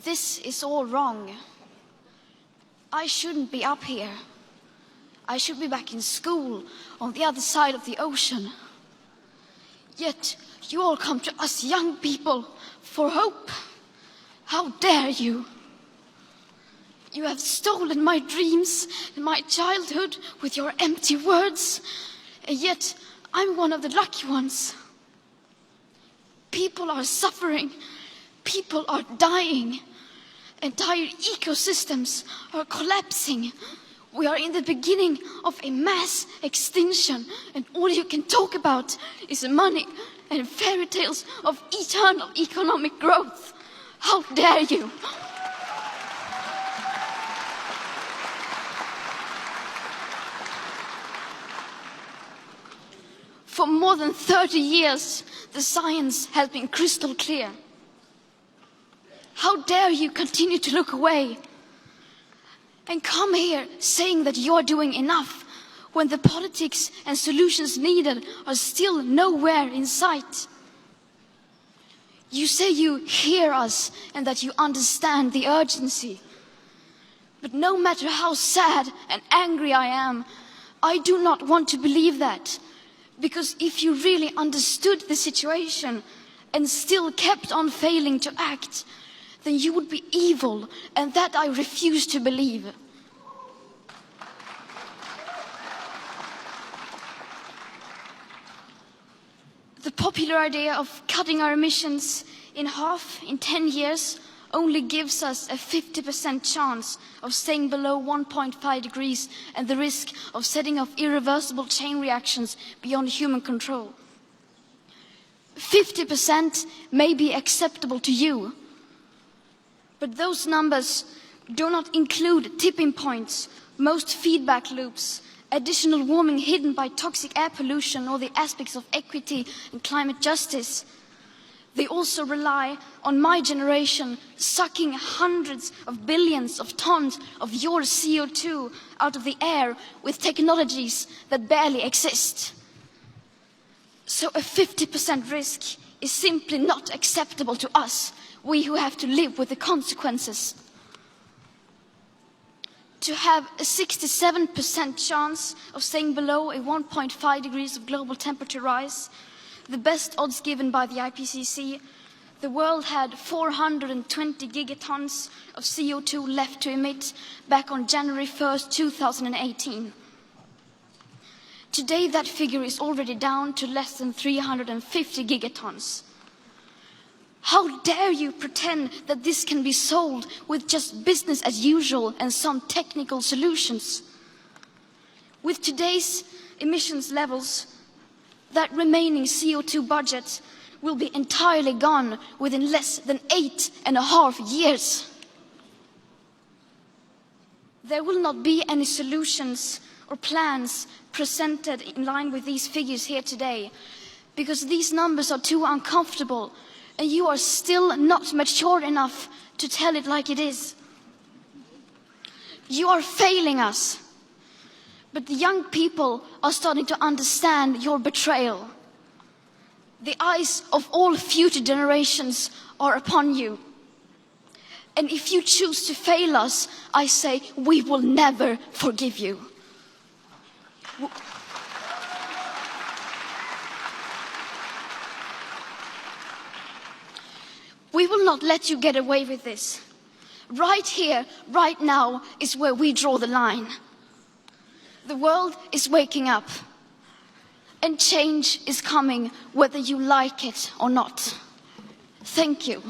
This is all wrong. I shouldn't be up here. I should be back in school on the other side of the ocean. Yet you all come to us young people for hope. How dare you? You have stolen my dreams and my childhood with your empty words, and yet I'm one of the lucky ones. People are suffering, people are dying, entire ecosystems are collapsing. We are in the beginning of a mass extinction, and all you can talk about is money and fairy tales of eternal economic growth. How dare you? For more than 30 years, the science has been crystal clear. How dare you continue to look away and come here saying that you're doing enough when the politics and solutions needed are still nowhere in sight? You say you hear us and that you understand the urgency. But no matter how sad and angry I am, I do not want to believe that. Because if you really understood the situation and still kept on failing to act, then you would be evil, and that I refuse to believe. The popular idea of cutting our emissions in half in 10 years only gives us a 50% chance of staying below 1.5 degrees and the risk of setting off irreversible chain reactions beyond human control. 50% may be acceptable to you, but those numbers do not include tipping points, most feedback loops, additional warming hidden by toxic air pollution, or the aspects of equity and climate justice. They also rely on my generation sucking hundreds of billions of tons of your CO2 out of the air with technologies that barely exist. So a 50% risk is simply not acceptable to us, we who have to live with the consequences. To have a 67% chance of staying below a 1.5 degrees of global temperature rise, the best odds given by the IPCC, the world had 420 gigatons of CO2 left to emit back on January 1st, 2018. Today that figure is already down to less than 350 gigatons. How dare you pretend that this can be solved with just business as usual and some technical solutions? With today's emissions levels, that remaining CO2 budget will be entirely gone within less than 8.5 years. There will not be any solutions or plans presented in line with these figures here today, because these numbers are too uncomfortable and you are still not mature enough to tell it like it is. You are failing us. But the young people are starting to understand your betrayal. The eyes of all future generations are upon you. And if you choose to fail us, I say we will never forgive you. We will not let you get away with this. Right here, right now, is where we draw the line. The world is waking up, and change is coming whether you like it or not. Thank you.